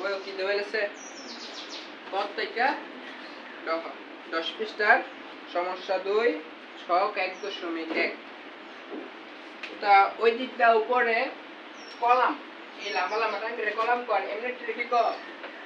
বই কি দেওয়া গেছে প্রত্যেকটা 10 পৃষ্ঠার সমস্যা 2 ছক 1.1 তা ওই দিকটা উপরে কলাম এই লম্বা লম্বা টাঙ্গিরে কলাম কর এমনি কি কর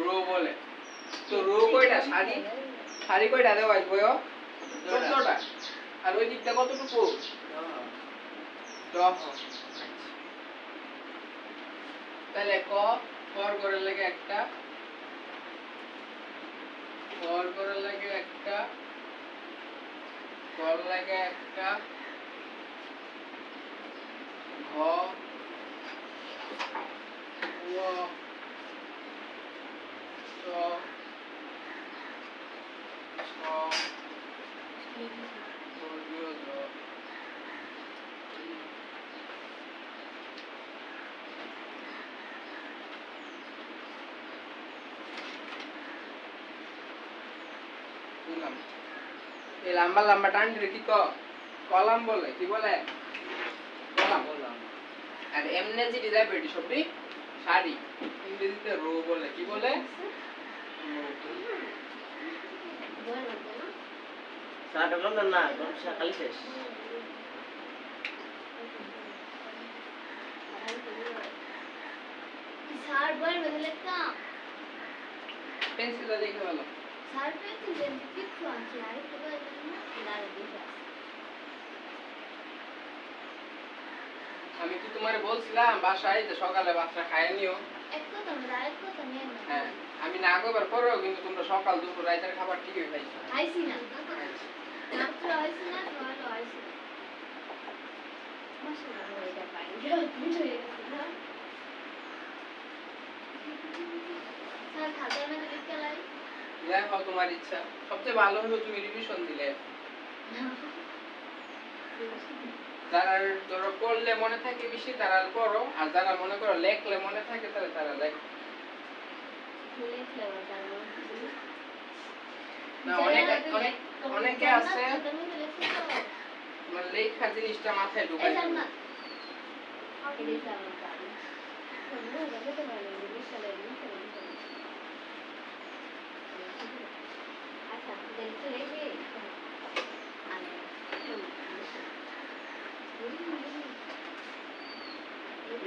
রো বলে তো রো কয়টা সারি কয়টা দেওয়া আছে বইও 14টা আর ওই দিকটা কতটুকু 10 তাহলে ক ফর করে লাগে একটা ফর করে লাগে একটা কর লাগে একটা ঘ ও চ ছ বর্গীয় জ এই লম্বা লম্বা টানলে কি কলাম বলে কি বলে কলাম বললাম আর এমনে যেটি যায় বেটি সবটি সারি ইংরেজিতে রো বলে কি বলে সাটা বন্ধ না গরমশা খালি শেষ স্যার বল বদলে কা পেন্সিল দেখে ভালো স্যার পেন্সিল দেন কিছু আছে আর তো বল না দেখে আমি কি তোমারে বলছিলাম বাসায় যে সকালে বাচ্চা খায় নিও একটু তোমরা একটু তুমি হ্যাঁ আমি না কবার পরেও কিন্তু তোমরা সকাল দুপুর রাতের খাবার ঠিকই খাইছো আইছি না মাত্র আইছি না তো আইছি মাশাআল্লাহ এটা পাই তুমি চলে গেছো না স্যার খাতা না লিখতে লাই দেখো তোমার ইচ্ছা সবচেয়ে ভালো হলো তুমি রিভিশন দিলে যারা ধরো পড়লে মনে থাকে বেশি তারা পড়ো আর যারা মনে করো লেখলে মনে থাকে তারা লেখো না অনেকে আছে মানে লেখা জিনিসটা মাথায় ঢুকায় না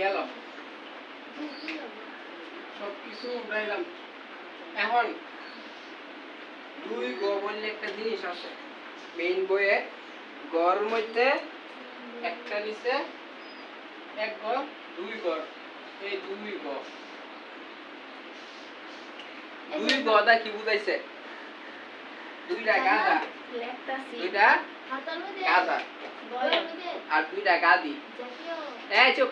গেল সবকিছু উঠাইলাম এখন 2 গ বললে একটা জিনিস আছে মেইন বইয়ে গর মধ্যে একটা নিচে এক ঘর 2 ঘর এই 2 গ 2 গদা কি বুঝাইছে দুইটা গাদা দুইটা গাদা আর দুইটা গাদি এই চুপ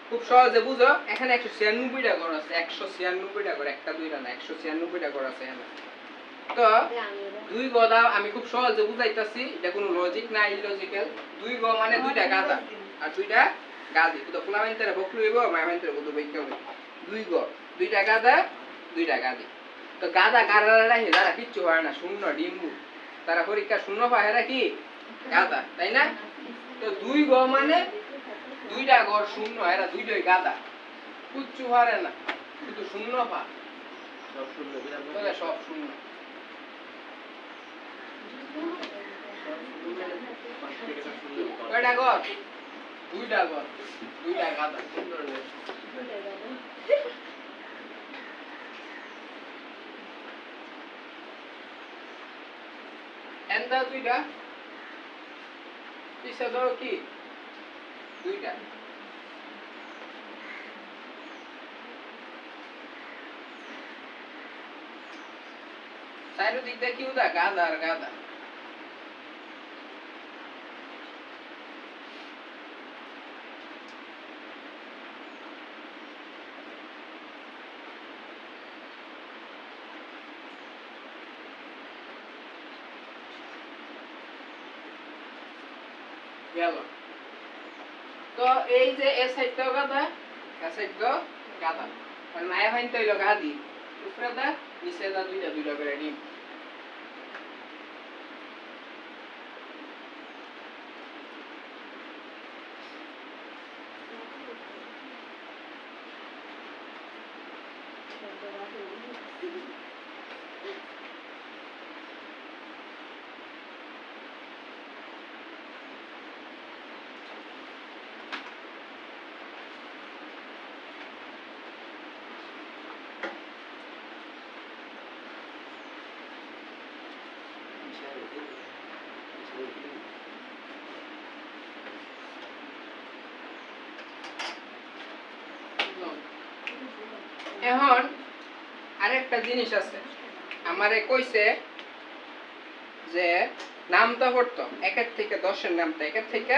খুব সহজে বুঝো এখানে 196টা ঘর আছে 196টা ঘর একটা দুইটা না 196টা ঘর আছে এখানে তো 2 গদা আমি খুব সহজে বুঝাইতাছি এটা কোনো লজিক না ইলজিক্যাল 2 গ মানে দুইটা গাদা আর দুইটা গাদি তো ফুলামেন্টারে বকলু হইবো মামেন্টারে বকলু বইতে হবে 2 গ দুইটা গাদা দুইটা গাদি তো গাদা কারারা হেদারা কিচ্ছু হয় না শূন্য ডিম্বু তারা পরীক্ষা শূন্য পায় এরা কি গাদা তাই না তো 2 গ মানে দুইটা ঘর শূন্য এরা দুইটাই গাদা কিচ্ছু হারে না শুধু শূন্য পা সব শূন্য বিরাম তাহলে সব শূন্য কয়টা ঘর দুইটা ঘর দুইটা গাদা সুন্দর এন্দা দুইটা পিছে ধরো কি দুইটা সাইডের দিক দিয়ে কি উদা গাদা আর গাদা গেল তো এই যে এ সাইডটাও গাদা এ সাইডটাও গাদা আর মায়া ভাইন তো হইলো গাদি উপরে দা নিচে দা দুইটা দুইটা করে ডিম এখন আরেকটা জিনিস আছে, আমারে কইছে যে নামটা পড়তো 1 থেকে 10 নামটা, 1 থেকে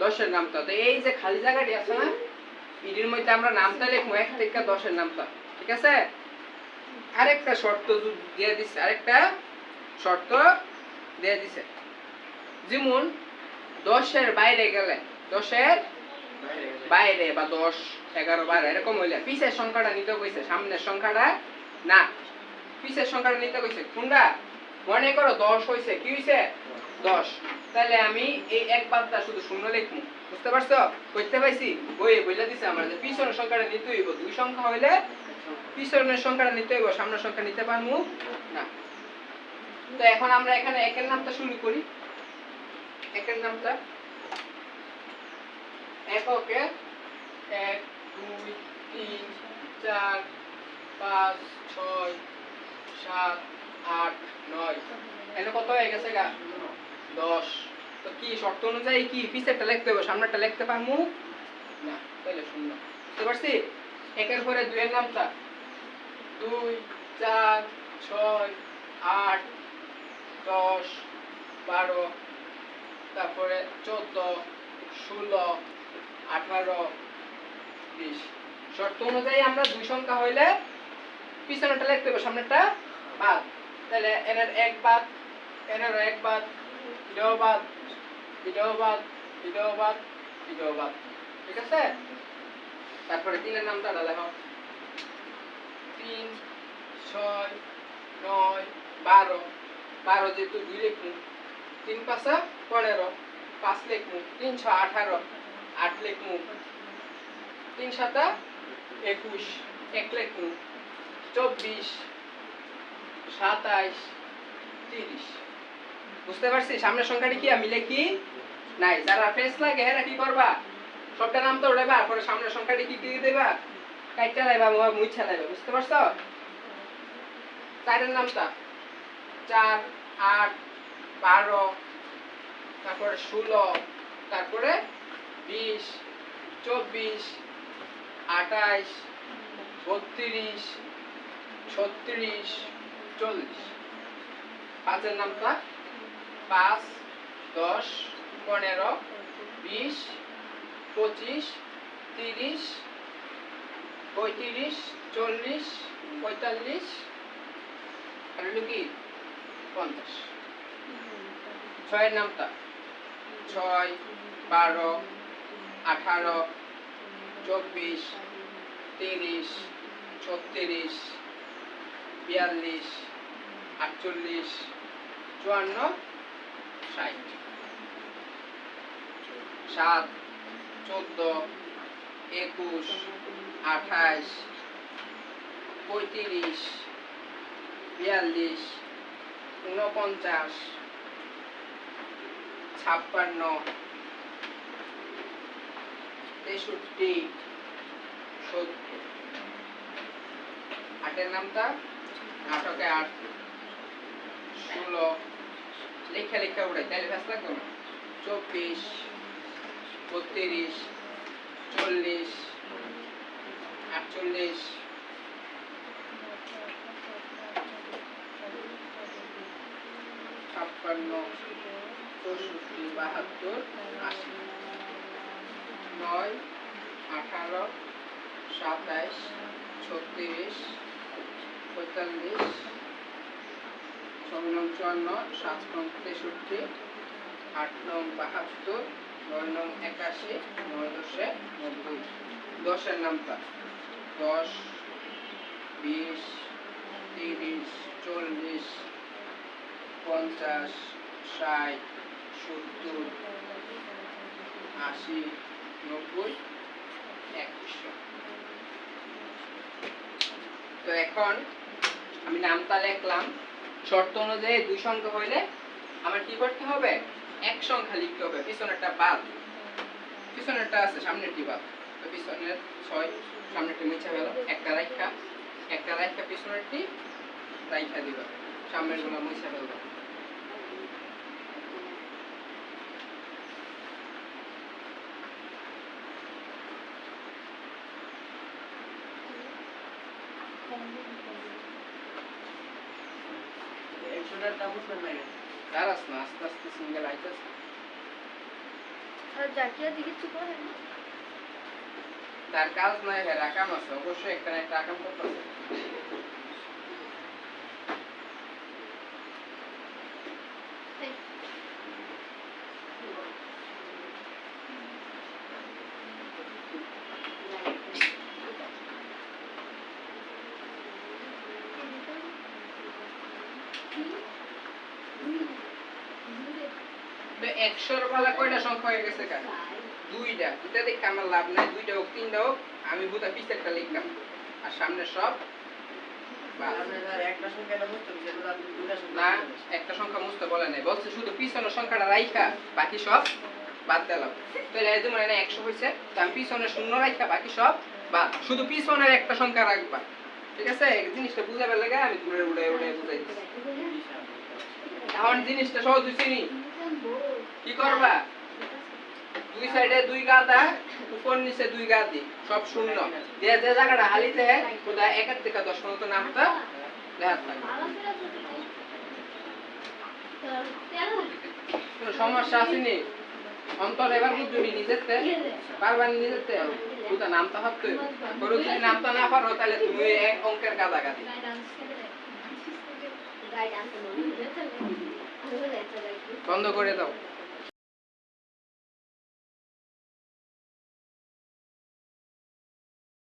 10 নামটা। তো এই যে খালি জায়গাটি আছে না, এর মধ্যে আমরা নামটা লিখবো 1 থেকে 10 নামটা, ঠিক আছে? আরেকটা শর্ত দিয়ে দিছে, আরেকটা শর্ত দিয়ে দিছে, যেমন 10 বাইরে গেলে, 10 বাইরে বা 10, 11, 12 এরকম হইলে পিছের সংখ্যাটা নিতে কইছে, সামনের সংখ্যাটা না। পিছের সংখ্যাটা নিতে কইছে কোনটা? মনে করো 10 হইছে, কি হইছে? 10। তাহলে আমি এই এক বাদটা শুধু শূন্য লিখবো, বুঝতে পারছো? কইতে পাইছি, বইয়ে বইলা দিছে আমরা যে পিছনের সংখ্যাটা নিতে হইব, দুই সংখ্যা হইলে পিছনের সংখ্যাটা নিতে হইব, সামনের সংখ্যা নিতে পারমু না। তো এখন আমরা এখানে একের নামটা শুরু করি। একের নামটা এককে 1, 2, 3, 4, 5, 6, 7, 8, 9, এখানে কত হয়ে গেছে গা? 10। তো কি শর্ত অনুযায়ী কি পিছেরটা লিখতে হবে, সামনেরটা লিখতে পারমু না, তাহলে শূন্য। বুঝতে পারছি? একের পরে 2 এর নামটা 2, 4, 6, 8, 10, 12, তারপরে 14, 16, 18, 20। শর্ত অনুযায়ী আমরা দুই সংখ্যা হইলে পিছনেরটা লিখতে হবে, সামনেরটা বাদ। তাহলে এর এক বাদ, এর এক বাদ, এটাও বাদ, এটাও বাদ, এটাও বাদ, এটাও বাদ, ঠিক আছে? তারপরে 3 এর নামটা লেখো, 3, 6, 9, 12, 12 যেহেতু 2 লিখবো, 3 5 15, 5 লিখবো, 3 6 18, 8 লিখবো, 3 7 21, 1 লিখবো, 24, 27, 30। বুঝতে পারছি? সামনের সংখ্যাটি কি আমি লিখি নাই, যারা ফেস লাগে এরা কি করবা, সবটা নাম তো উড়াইবা, আর পরে সামনের সংখ্যাটি কি দিয়ে দেবা, কাইটা লাইবা, মুইছা লাইবা। বুঝতে পারছো? 4 এর নামটা 4, 8, 12, তারপরে 16, তারপরে 20, 24, 28, 32, 36, 40। 5 এর নামটা 5, 10, 15, 20, 25, 30, 35, 40, 45, আর হলো কি 50। 6 এর নামটা 6, 12, 18, 24, 30, 36, 42, 48, 54, 60। 7, 14, 21, 28, 35, 42, 49, 56, 63, 70। 8 এর নামটা 8 কে 8, 16 লেখা লেখা উড়াই, তাহলে ফেস লাগবে না। 24, 32, 40, 48, 56, 64, 72, 80। 9, 18, 27, 36, 45, 6, 54, 7, 63, 8, 72, 9, 81, 9, 90। 10 এর নামটা 10, 20, 30, 40, 50, 60, 70, 80, 90, 100। তো এখন আমি নামটা লিখলাম, শর্ত অনুযায়ী দুই সংখ্যা হইলে আমার কি করতে হবে, এক সংখ্যা লিখতে হবে, পিছনেরটা বাদ, পিছনেরটা আছে সামনেরটি বাদ, তো পিছনের 6 সামনেরটি মুছে গেল, একটা রাইখা পিছনেরটি রাইখা দিবা, সামনের গুলো মুছে ফেলবা। একশোটার দাম বুঝবেন না কেন? দাঁড়াস না, আস্তে আস্তে সিঙ্গেল আইতেছ। আর জাকিয়া দিকে চুপ করে না। তার কাজ নাই, হ্যাঁ রাকাম আছে, অবশ্যই একটা না একটা আকাম করতেছে। তো 100 বেলা কয়টা সংখ্যা হয়ে গেছে কার? দুইটা। এটা দেখে আমার লাভ নাই, দুইটা হোক তিনটা হোক, আমি বুঝা পিছেরটা লিখলাম আর সামনে সব বাদ। আপনার একটা সংখ্যাটা বুঝতে হবে, সেটা আপনি দুটা সংখ্যা না, বুঝতে হবে। একটা সংখ্যা মুছতে বলে নাই, বলছে শুধু পিছনের সংখ্যাটা রাইখা বাকি সব বাদ দিলাম। তাহলে এই যে মানে 100 হইছে, তো আমি পিছনে শূন্য রাইখা বাকি সব বাদ, শুধু পিছনের একটা সংখ্যা রাখবা। ঠিক আছে, এই জিনিসটা বুঝাবার লাগে আমি দূরে উড়ে বুঝাই দিচ্ছি। এখন জিনিসটা সহজ হইছে নি? কি করবা, দুই সাইডে দুই গাদা, উপর নিচে দুই গাদি, সব শূন্য দিয়ে যে জায়গাটা হালিতে খোদা 1 থেকে 10 পর্যন্ত নামতা লেখা থাকবে। কোনো সমস্যা আসেনি? অন্তর এবার বুঝবি নিজেতে পারবা, নিজেতে খোদা নামতা ভাবতে করো। যদি নামতা না পারো তাহলে তুমি এক অঙ্কের গাদা গাদি। বন্ধ করে দাও।